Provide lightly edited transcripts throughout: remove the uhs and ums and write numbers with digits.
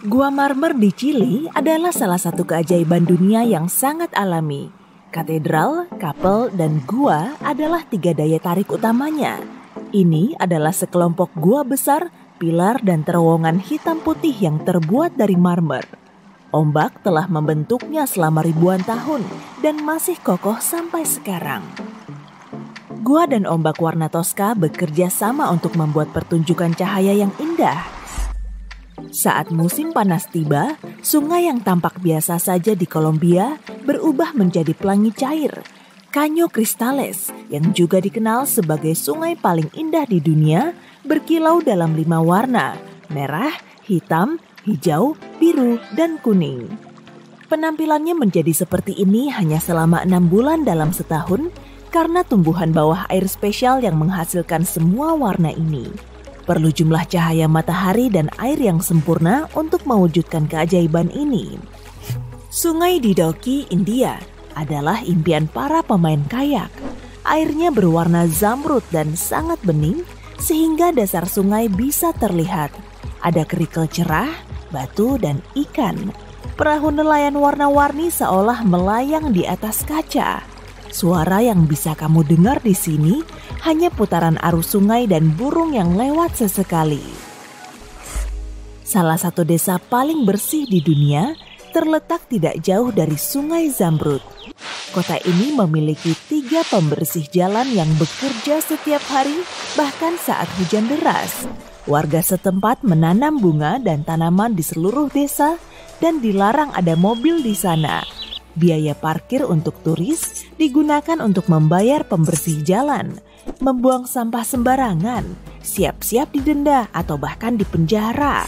Gua Marmer di Chili adalah salah satu keajaiban dunia yang sangat alami. Katedral, kapel, dan gua adalah tiga daya tarik utamanya. Ini adalah sekelompok gua besar, pilar dan terowongan hitam putih yang terbuat dari marmer. Ombak telah membentuknya selama ribuan tahun dan masih kokoh sampai sekarang. Gua dan ombak warna Tosca bekerja sama untuk membuat pertunjukan cahaya yang indah. Saat musim panas tiba, sungai yang tampak biasa saja di Kolombia berubah menjadi pelangi cair. Caño Cristales, yang juga dikenal sebagai sungai paling indah di dunia, berkilau dalam 5 warna: merah, hitam, hijau, biru, dan kuning. Penampilannya menjadi seperti ini hanya selama 6 bulan dalam setahun karena tumbuhan bawah air spesial yang menghasilkan semua warna ini. Perlu jumlah cahaya matahari dan air yang sempurna untuk mewujudkan keajaiban ini. Sungai di Dauki, India, adalah impian para pemain kayak. Airnya berwarna zamrud dan sangat bening, sehingga dasar sungai bisa terlihat. Ada kerikil cerah, batu, dan ikan. Perahu nelayan warna-warni seolah melayang di atas kaca. Suara yang bisa kamu dengar di sini hanya putaran arus sungai dan burung yang lewat sesekali. Salah satu desa paling bersih di dunia terletak tidak jauh dari Sungai Zamrud. Kota ini memiliki 3 pembersih jalan yang bekerja setiap hari, bahkan saat hujan deras. Warga setempat menanam bunga dan tanaman di seluruh desa dan dilarang ada mobil di sana. Biaya parkir untuk turis digunakan untuk membayar pembersih jalan, membuang sampah sembarangan, siap-siap didenda atau bahkan dipenjara.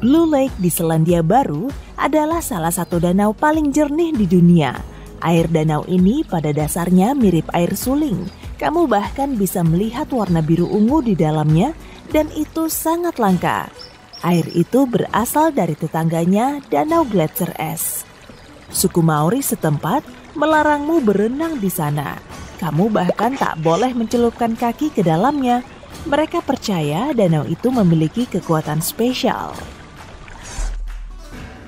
Blue Lake di Selandia Baru adalah salah satu danau paling jernih di dunia. Air danau ini pada dasarnya mirip air suling. Kamu bahkan bisa melihat warna biru ungu di dalamnya dan itu sangat langka. Air itu berasal dari tetangganya Danau Gletser es. Suku Maori setempat melarangmu berenang di sana. Kamu bahkan tak boleh mencelupkan kaki ke dalamnya. Mereka percaya danau itu memiliki kekuatan spesial.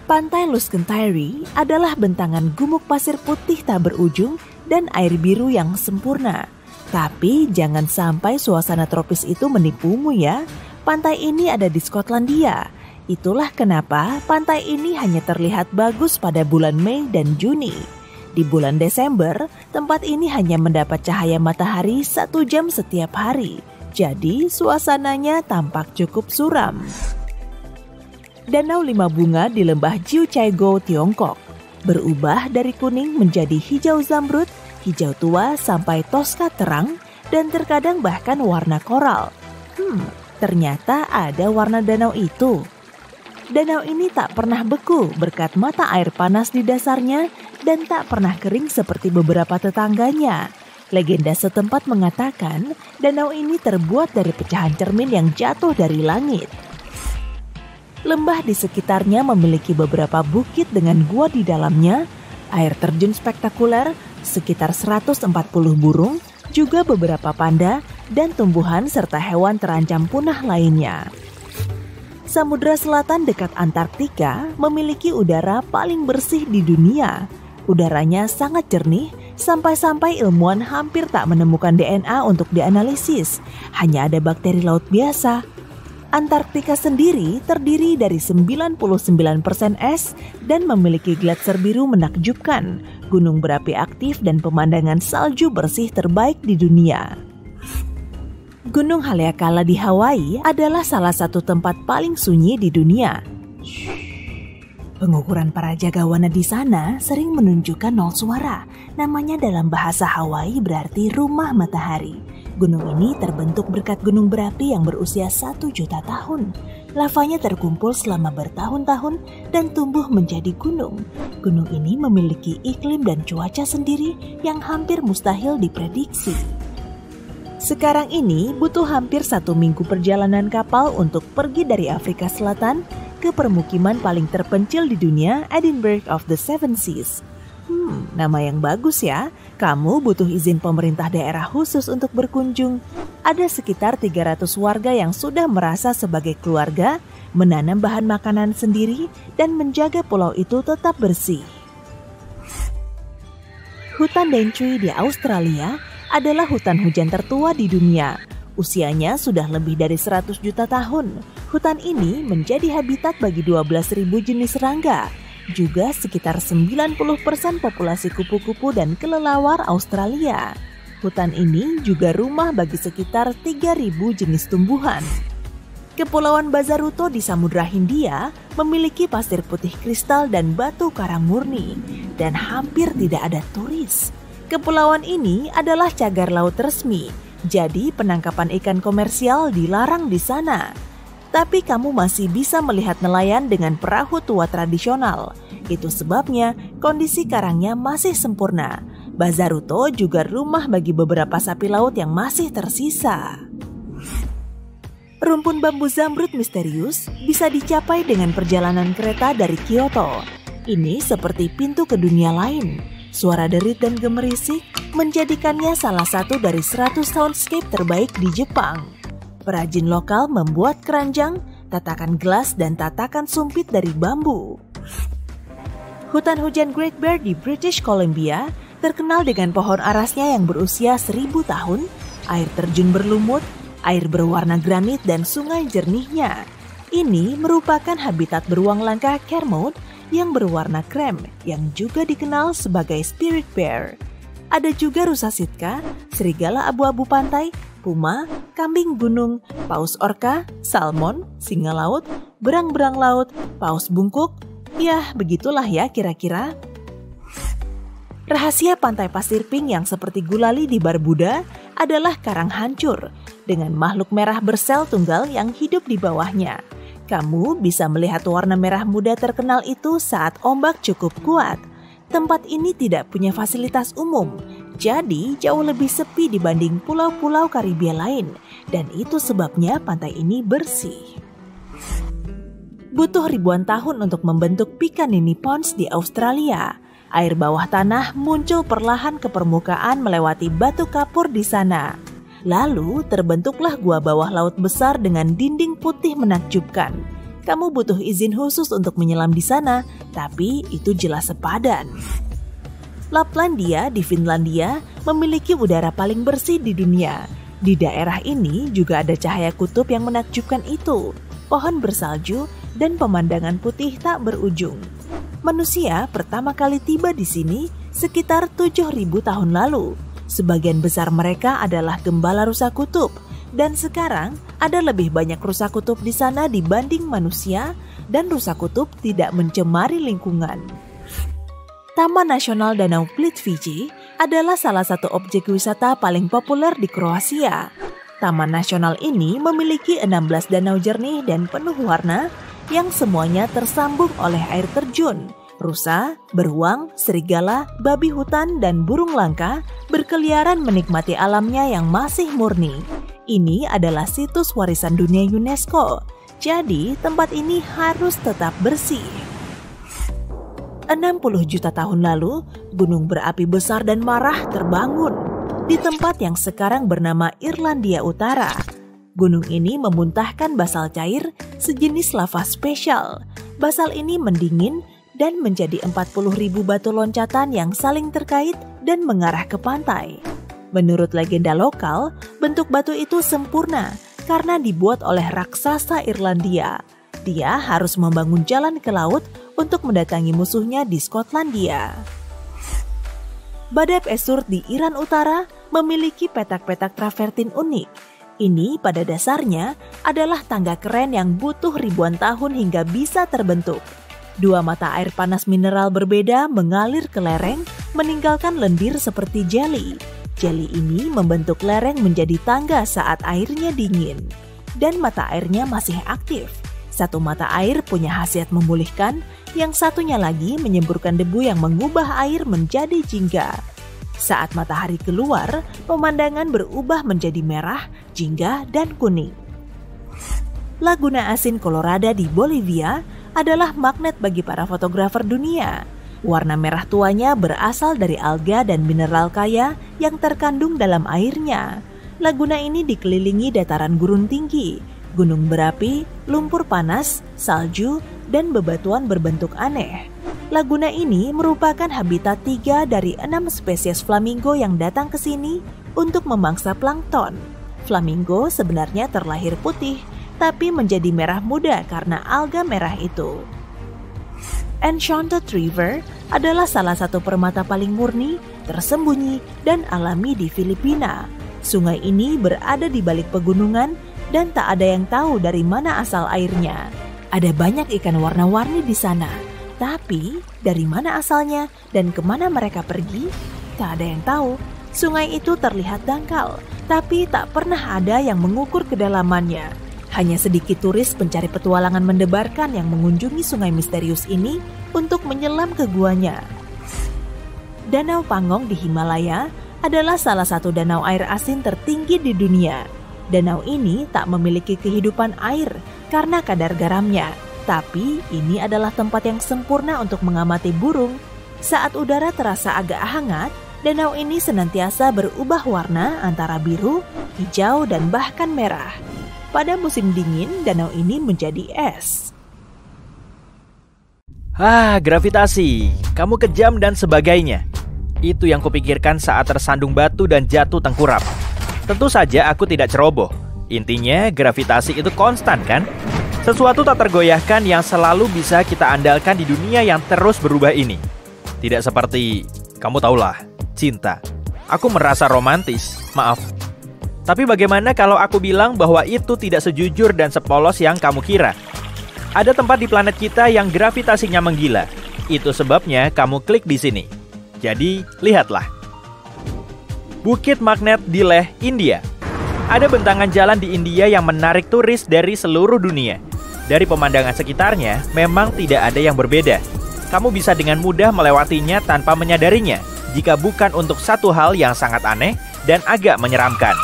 Pantai Luskentyre adalah bentangan gumuk pasir putih tak berujung dan air biru yang sempurna. Tapi jangan sampai suasana tropis itu menipumu ya. Pantai ini ada di Skotlandia. Itulah kenapa pantai ini hanya terlihat bagus pada bulan Mei dan Juni. Di bulan Desember, tempat ini hanya mendapat cahaya matahari 1 jam setiap hari. Jadi, suasananya tampak cukup suram. Danau 5 bunga di lembah Jiuzhaigou, Tiongkok, berubah dari kuning menjadi hijau zamrud, hijau tua sampai Tosca terang, dan terkadang bahkan warna koral. Ternyata ada warna danau itu. Danau ini tak pernah beku berkat mata air panas di dasarnya dan tak pernah kering seperti beberapa tetangganya. Legenda setempat mengatakan danau ini terbuat dari pecahan cermin yang jatuh dari langit. Lembah di sekitarnya memiliki beberapa bukit dengan gua di dalamnya, air terjun spektakuler, sekitar 140 burung, juga beberapa panda dan tumbuhan serta hewan terancam punah lainnya. Samudra Selatan dekat Antartika memiliki udara paling bersih di dunia. Udaranya sangat jernih sampai-sampai ilmuwan hampir tak menemukan DNA untuk dianalisis. Hanya ada bakteri laut biasa. Antartika sendiri terdiri dari 99% es dan memiliki gletser biru menakjubkan, gunung berapi aktif dan pemandangan salju bersih terbaik di dunia. Gunung Haleakala di Hawaii adalah salah satu tempat paling sunyi di dunia. Pengukuran para jagawana di sana sering menunjukkan 0 suara. Namanya dalam bahasa Hawaii berarti rumah matahari. Gunung ini terbentuk berkat gunung berapi yang berusia 1 juta tahun. Lavanya terkumpul selama bertahun-tahun dan tumbuh menjadi gunung. Gunung ini memiliki iklim dan cuaca sendiri yang hampir mustahil diprediksi. Sekarang ini butuh hampir 1 minggu perjalanan kapal untuk pergi dari Afrika Selatan ke permukiman paling terpencil di dunia, Edinburgh of the Seven Seas. Nama yang bagus ya. Kamu butuh izin pemerintah daerah khusus untuk berkunjung. Ada sekitar 300 warga yang sudah merasa sebagai keluarga, menanam bahan makanan sendiri, dan menjaga pulau itu tetap bersih. Hutan Daintree di Australia adalah hutan hujan tertua di dunia. Usianya sudah lebih dari 100 juta tahun. Hutan ini menjadi habitat bagi 12.000 jenis serangga, juga sekitar 90% populasi kupu-kupu dan kelelawar Australia. Hutan ini juga rumah bagi sekitar 3.000 jenis tumbuhan. Kepulauan Bazaruto di Samudra Hindia memiliki pasir putih kristal dan batu karang murni, dan hampir tidak ada turis. Kepulauan ini adalah cagar laut resmi, jadi penangkapan ikan komersial dilarang di sana. Tapi kamu masih bisa melihat nelayan dengan perahu tua tradisional. Itu sebabnya kondisi karangnya masih sempurna. Bazaruto juga rumah bagi beberapa sapi laut yang masih tersisa. Rumpun bambu zamrud misterius bisa dicapai dengan perjalanan kereta dari Kyoto. Ini seperti pintu ke dunia lain. Suara derit dan gemerisik menjadikannya salah satu dari 100 soundscape terbaik di Jepang. Perajin lokal membuat keranjang, tatakan gelas, dan tatakan sumpit dari bambu. Hutan hujan Great Bear di British Columbia terkenal dengan pohon arasnya yang berusia 1000 tahun, air terjun berlumut, air berwarna granit, dan sungai jernihnya. Ini merupakan habitat beruang langka Kermode yang berwarna krem, yang juga dikenal sebagai spirit bear. Ada juga rusa sitka, serigala abu-abu pantai, puma, kambing gunung, paus orca, salmon, singa laut, berang-berang laut, paus bungkuk. Ya, begitulah ya kira-kira. Rahasia pantai pasir pink yang seperti gulali di Barbuda adalah karang hancur dengan makhluk merah bersel tunggal yang hidup di bawahnya. Kamu bisa melihat warna merah muda terkenal itu saat ombak cukup kuat. Tempat ini tidak punya fasilitas umum, jadi jauh lebih sepi dibanding pulau-pulau Karibia lain, dan itu sebabnya pantai ini bersih. Butuh ribuan tahun untuk membentuk Picaninny Ponds di Australia. Air bawah tanah muncul perlahan ke permukaan melewati batu kapur di sana. Lalu terbentuklah gua bawah laut besar dengan dinding putih menakjubkan. Kamu butuh izin khusus untuk menyelam di sana, tapi itu jelas sepadan. Laplandia di Finlandia memiliki udara paling bersih di dunia. Di daerah ini juga ada cahaya kutub yang menakjubkan itu, pohon bersalju, dan pemandangan putih tak berujung. Manusia pertama kali tiba di sini sekitar 7.000 tahun lalu. Sebagian besar mereka adalah gembala rusa kutub, dan sekarang ada lebih banyak rusa kutub di sana dibanding manusia, dan rusa kutub tidak mencemari lingkungan. Taman Nasional Danau Plitvice adalah salah satu objek wisata paling populer di Kroasia. Taman nasional ini memiliki 16 danau jernih dan penuh warna yang semuanya tersambung oleh air terjun. Rusa, beruang, serigala, babi hutan, dan burung langka berkeliaran menikmati alamnya yang masih murni. Ini adalah situs warisan dunia UNESCO, jadi tempat ini harus tetap bersih. 60 juta tahun lalu, gunung berapi besar dan marah terbangun di tempat yang sekarang bernama Irlandia Utara. Gunung ini memuntahkan basal cair, sejenis lava spesial. Basal ini mendingin dan menjadi 40.000 batu loncatan yang saling terkait dan mengarah ke pantai. Menurut legenda lokal, bentuk batu itu sempurna karena dibuat oleh raksasa Irlandia. Dia harus membangun jalan ke laut untuk mendatangi musuhnya di Skotlandia. Badab Esur di Iran Utara memiliki petak-petak travertin unik. Ini pada dasarnya adalah tangga keren yang butuh ribuan tahun hingga bisa terbentuk. Dua mata air panas mineral berbeda mengalir ke lereng, meninggalkan lendir seperti jeli. Jeli ini membentuk lereng menjadi tangga saat airnya dingin. Dan mata airnya masih aktif. Satu mata air punya khasiat memulihkan, yang satunya lagi menyemburkan debu yang mengubah air menjadi jingga. Saat matahari keluar, pemandangan berubah menjadi merah, jingga, dan kuning. Laguna Asin Colorada di Bolivia adalah magnet bagi para fotografer dunia. Warna merah tuanya berasal dari alga dan mineral kaya yang terkandung dalam airnya. Laguna ini dikelilingi dataran gurun tinggi, gunung berapi, lumpur panas, salju, dan bebatuan berbentuk aneh. Laguna ini merupakan habitat 3 dari 6 spesies flamingo yang datang ke sini untuk memangsa plankton. Flamingo sebenarnya terlahir putih, tapi menjadi merah muda karena alga merah itu. Enchanted River adalah salah satu permata paling murni, tersembunyi, dan alami di Filipina. Sungai ini berada di balik pegunungan dan tak ada yang tahu dari mana asal airnya. Ada banyak ikan warna-warni di sana, tapi dari mana asalnya dan kemana mereka pergi, tak ada yang tahu. Sungai itu terlihat dangkal, tapi tak pernah ada yang mengukur kedalamannya. Hanya sedikit turis pencari petualangan mendebarkan yang mengunjungi sungai misterius ini untuk menyelam ke guanya. Danau Pangong di Himalaya adalah salah satu danau air asin tertinggi di dunia. Danau ini tak memiliki kehidupan air karena kadar garamnya, tapi ini adalah tempat yang sempurna untuk mengamati burung. Saat udara terasa agak hangat, danau ini senantiasa berubah warna antara biru, hijau, dan bahkan merah. Pada musim dingin, danau ini menjadi es. Gravitasi, kamu kejam dan sebagainya. Itu yang kupikirkan saat tersandung batu dan jatuh tengkurap. Tentu saja aku tidak ceroboh. Intinya, gravitasi itu konstan kan? Sesuatu tak tergoyahkan yang selalu bisa kita andalkan di dunia yang terus berubah ini. Tidak seperti, kamu tahulah, cinta. Aku merasa romantis, maaf. Tapi bagaimana kalau aku bilang bahwa itu tidak sejujur dan sepolos yang kamu kira? Ada tempat di planet kita yang gravitasinya menggila. Itu sebabnya kamu klik di sini. Jadi, lihatlah. Bukit Magnet di Leh, India. Ada bentangan jalan di India yang menarik turis dari seluruh dunia. Dari pemandangan sekitarnya, memang tidak ada yang berbeda. Kamu bisa dengan mudah melewatinya tanpa menyadarinya, jika bukan untuk satu hal yang sangat aneh dan agak menyeramkan.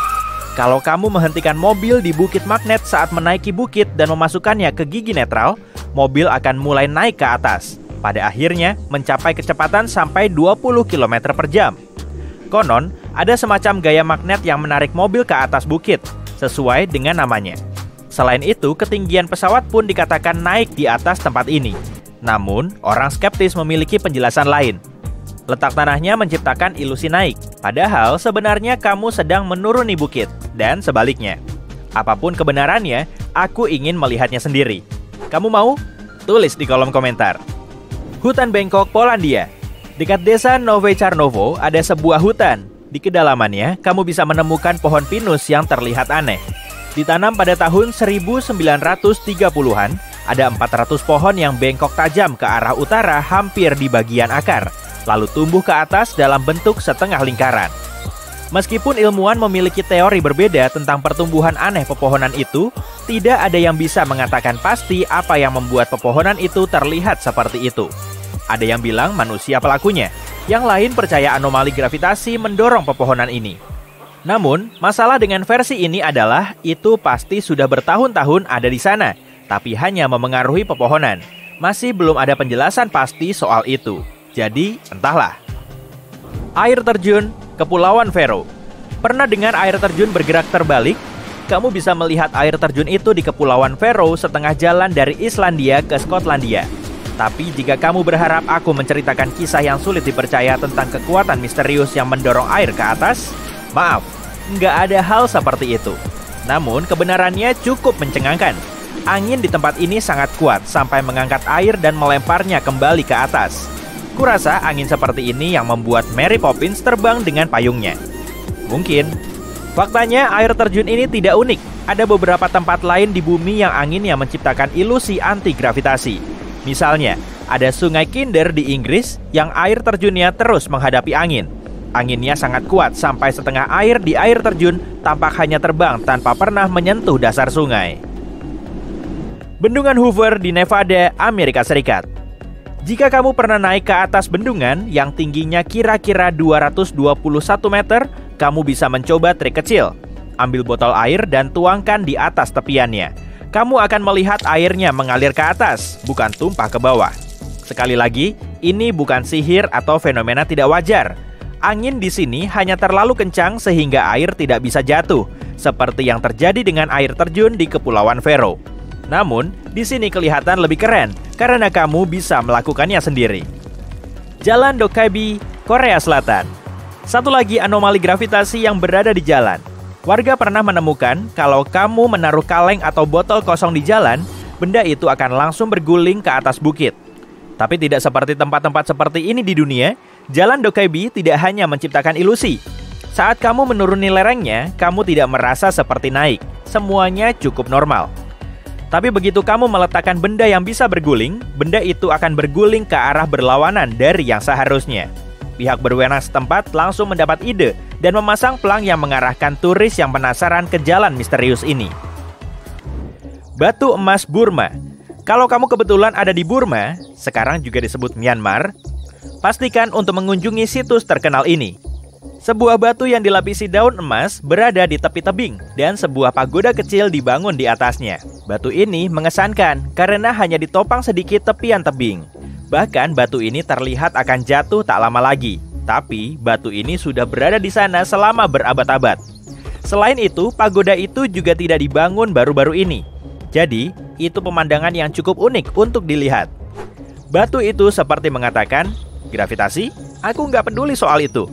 Kalau kamu menghentikan mobil di Bukit Magnet saat menaiki bukit dan memasukkannya ke gigi netral, mobil akan mulai naik ke atas. Pada akhirnya, mencapai kecepatan sampai 20 km per jam. Konon, ada semacam gaya magnet yang menarik mobil ke atas bukit, sesuai dengan namanya. Selain itu, ketinggian pesawat pun dikatakan naik di atas tempat ini. Namun, orang skeptis memiliki penjelasan lain. Letak tanahnya menciptakan ilusi naik, padahal sebenarnya kamu sedang menuruni bukit, dan sebaliknya. Apapun kebenarannya, aku ingin melihatnya sendiri. Kamu mau? Tulis di kolom komentar. Hutan Bangkok, Polandia. Dekat desa Nowe Charnowo ada sebuah hutan. Di kedalamannya, kamu bisa menemukan pohon pinus yang terlihat aneh. Ditanam pada tahun 1930-an, ada 400 pohon yang bengkok tajam ke arah utara hampir di bagian akar, lalu tumbuh ke atas dalam bentuk setengah lingkaran. Meskipun ilmuwan memiliki teori berbeda tentang pertumbuhan aneh pepohonan itu, tidak ada yang bisa mengatakan pasti apa yang membuat pepohonan itu terlihat seperti itu. Ada yang bilang manusia pelakunya, yang lain percaya anomali gravitasi mendorong pepohonan ini. Namun, masalah dengan versi ini adalah itu pasti sudah bertahun-tahun ada di sana, tapi hanya memengaruhi pepohonan. Masih belum ada penjelasan pasti soal itu. Jadi, entahlah. Air terjun Kepulauan Faroe. Pernah dengar air terjun bergerak terbalik? Kamu bisa melihat air terjun itu di Kepulauan Faroe setengah jalan dari Islandia ke Skotlandia. Tapi jika kamu berharap aku menceritakan kisah yang sulit dipercaya tentang kekuatan misterius yang mendorong air ke atas, maaf, nggak ada hal seperti itu. Namun kebenarannya cukup mencengangkan. Angin di tempat ini sangat kuat sampai mengangkat air dan melemparnya kembali ke atas. Kurasa angin seperti ini yang membuat Mary Poppins terbang dengan payungnya. Mungkin. Faktanya air terjun ini tidak unik. Ada beberapa tempat lain di bumi yang anginnya menciptakan ilusi anti-gravitasi. Misalnya, ada sungai Kinder di Inggris yang air terjunnya terus menghadapi angin. Anginnya sangat kuat sampai setengah air di air terjun tampak hanya terbang tanpa pernah menyentuh dasar sungai. Bendungan Hoover di Nevada, Amerika Serikat. Jika kamu pernah naik ke atas bendungan yang tingginya kira-kira 221 meter, kamu bisa mencoba trik kecil. Ambil botol air dan tuangkan di atas tepiannya. Kamu akan melihat airnya mengalir ke atas, bukan tumpah ke bawah. Sekali lagi, ini bukan sihir atau fenomena tidak wajar. Angin di sini hanya terlalu kencang sehingga air tidak bisa jatuh, seperti yang terjadi dengan air terjun di Kepulauan Faroe. Namun, di sini kelihatan lebih keren karena kamu bisa melakukannya sendiri. Jalan Dokkaebi, Korea Selatan. Satu lagi anomali gravitasi yang berada di jalan. Warga pernah menemukan kalau kamu menaruh kaleng atau botol kosong di jalan, benda itu akan langsung berguling ke atas bukit. Tapi tidak seperti tempat-tempat seperti ini di dunia, Jalan Dokkaebi tidak hanya menciptakan ilusi. Saat kamu menuruni lerengnya, kamu tidak merasa seperti naik. Semuanya cukup normal. Tapi begitu kamu meletakkan benda yang bisa berguling, benda itu akan berguling ke arah berlawanan dari yang seharusnya. Pihak berwenang setempat langsung mendapat ide dan memasang pelang yang mengarahkan turis yang penasaran ke jalan misterius ini. Batu emas Burma. Kalau kamu kebetulan ada di Burma, sekarang juga disebut Myanmar, pastikan untuk mengunjungi situs terkenal ini. Sebuah batu yang dilapisi daun emas berada di tepi tebing dan sebuah pagoda kecil dibangun di atasnya. Batu ini mengesankan karena hanya ditopang sedikit tepian tebing. Bahkan batu ini terlihat akan jatuh tak lama lagi. Tapi batu ini sudah berada di sana selama berabad-abad. Selain itu, pagoda itu juga tidak dibangun baru-baru ini. Jadi, itu pemandangan yang cukup unik untuk dilihat. Batu itu seperti mengatakan, "Gravitasi? Aku nggak peduli soal itu."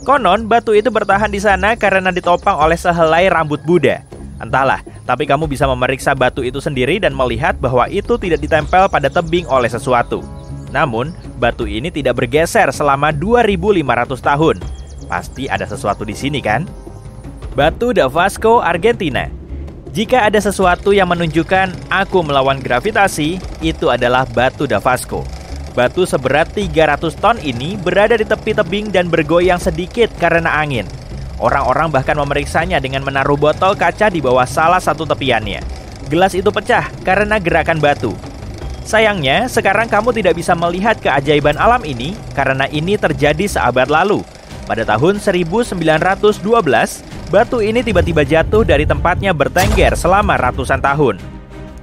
Konon, batu itu bertahan di sana karena ditopang oleh sehelai rambut Buddha. Entahlah, tapi kamu bisa memeriksa batu itu sendiri dan melihat bahwa itu tidak ditempel pada tebing oleh sesuatu. Namun, batu ini tidak bergeser selama 2.500 tahun. Pasti ada sesuatu di sini kan? Batu da Vasco, Argentina. Jika ada sesuatu yang menunjukkan aku melawan gravitasi, itu adalah batu da Vasco. Batu seberat 300 ton ini berada di tepi tebing dan bergoyang sedikit karena angin. Orang-orang bahkan memeriksanya dengan menaruh botol kaca di bawah salah satu tepiannya. Gelas itu pecah karena gerakan batu. Sayangnya, sekarang kamu tidak bisa melihat keajaiban alam ini karena ini terjadi seabad lalu. Pada tahun 1912, batu ini tiba-tiba jatuh dari tempatnya bertengger selama ratusan tahun.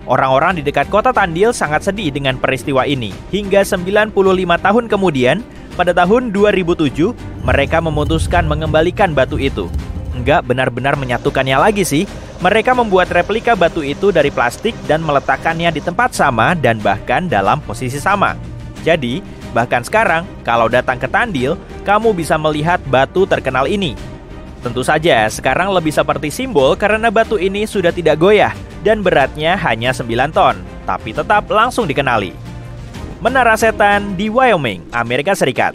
Orang-orang di dekat kota Tandil sangat sedih dengan peristiwa ini. Hingga 95 tahun kemudian, pada tahun 2007, mereka memutuskan mengembalikan batu itu. Enggak benar-benar menyatukannya lagi sih. Mereka membuat replika batu itu dari plastik dan meletakkannya di tempat sama dan bahkan dalam posisi sama. Jadi, bahkan sekarang, kalau datang ke Tandil, kamu bisa melihat batu terkenal ini. Tentu saja, sekarang lebih seperti simbol karena batu ini sudah tidak goyah dan beratnya hanya 9 ton, tapi tetap langsung dikenali. Menara Setan di Wyoming, Amerika Serikat.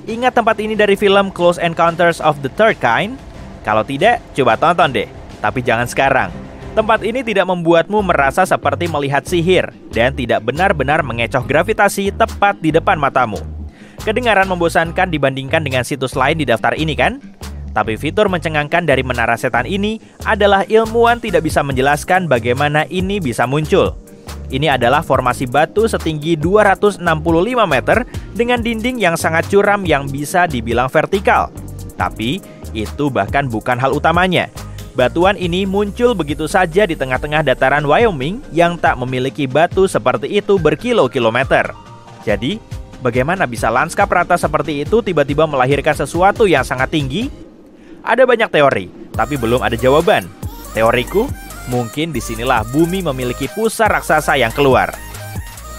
Ingat tempat ini dari film Close Encounters of the Third Kind? Kalau tidak, coba tonton deh. Tapi jangan sekarang. Tempat ini tidak membuatmu merasa seperti melihat sihir dan tidak benar-benar mengecoh gravitasi tepat di depan matamu. Kedengaran membosankan dibandingkan dengan situs lain di daftar ini kan? Tapi fitur mencengangkan dari Menara Setan ini adalah ilmuwan tidak bisa menjelaskan bagaimana ini bisa muncul. Ini adalah formasi batu setinggi 265 meter dengan dinding yang sangat curam yang bisa dibilang vertikal. Tapi, itu bahkan bukan hal utamanya. Batuan ini muncul begitu saja di tengah-tengah dataran Wyoming yang tak memiliki batu seperti itu berkilo-kilometer. Jadi, bagaimana bisa lanskap rata seperti itu tiba-tiba melahirkan sesuatu yang sangat tinggi? Ada banyak teori, tapi belum ada jawaban. Teoriku, mungkin disinilah bumi memiliki pusar raksasa yang keluar.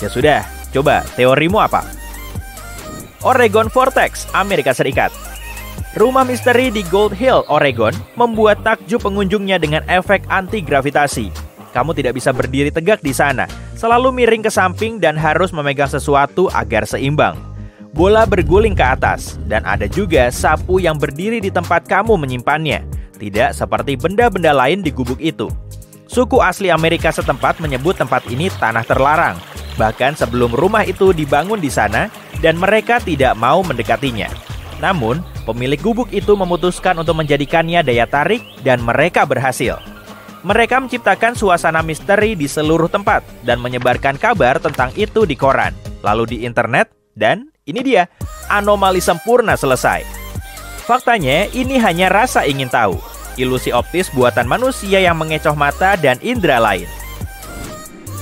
Ya sudah, coba teorimu apa? Oregon Vortex, Amerika Serikat. Rumah misteri di Gold Hill, Oregon, membuat takjub pengunjungnya dengan efek anti-gravitasi. Kamu tidak bisa berdiri tegak di sana, selalu miring ke samping dan harus memegang sesuatu agar seimbang. Bola berguling ke atas, dan ada juga sapu yang berdiri di tempat kamu menyimpannya. Tidak seperti benda-benda lain di gubuk itu. Suku asli Amerika setempat menyebut tempat ini tanah terlarang. Bahkan sebelum rumah itu dibangun di sana, dan mereka tidak mau mendekatinya. Namun, pemilik gubuk itu memutuskan untuk menjadikannya daya tarik, dan mereka berhasil. Mereka menciptakan suasana misteri di seluruh tempat, dan menyebarkan kabar tentang itu di koran, lalu di internet, dan ini dia, anomali sempurna selesai. Faktanya, ini hanya rasa ingin tahu. Ilusi optis buatan manusia yang mengecoh mata dan indera lain.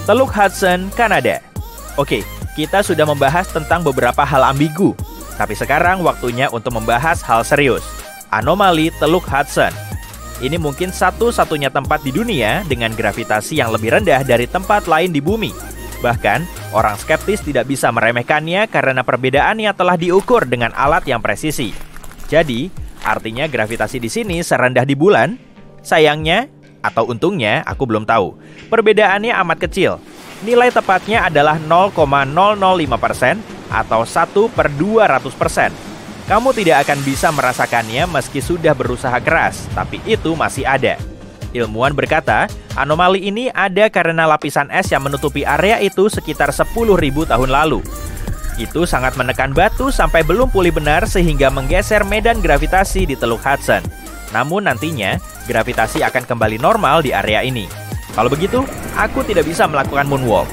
Teluk Hudson, Kanada. Oke, kita sudah membahas tentang beberapa hal ambigu. Tapi sekarang waktunya untuk membahas hal serius. Anomali Teluk Hudson. Ini mungkin satu-satunya tempat di dunia dengan gravitasi yang lebih rendah dari tempat lain di bumi. Bahkan, orang skeptis tidak bisa meremehkannya karena perbedaannya telah diukur dengan alat yang presisi. Jadi, artinya gravitasi di sini serendah di bulan? Sayangnya, atau untungnya, aku belum tahu. Perbedaannya amat kecil. Nilai tepatnya adalah 0,005% atau 1/200%. Kamu tidak akan bisa merasakannya meski sudah berusaha keras, tapi itu masih ada. Ilmuwan berkata, anomali ini ada karena lapisan es yang menutupi area itu sekitar 10.000 tahun lalu. Itu sangat menekan batu sampai belum pulih benar sehingga menggeser medan gravitasi di Teluk Hudson. Namun nantinya, gravitasi akan kembali normal di area ini. Kalau begitu, aku tidak bisa melakukan moonwalk.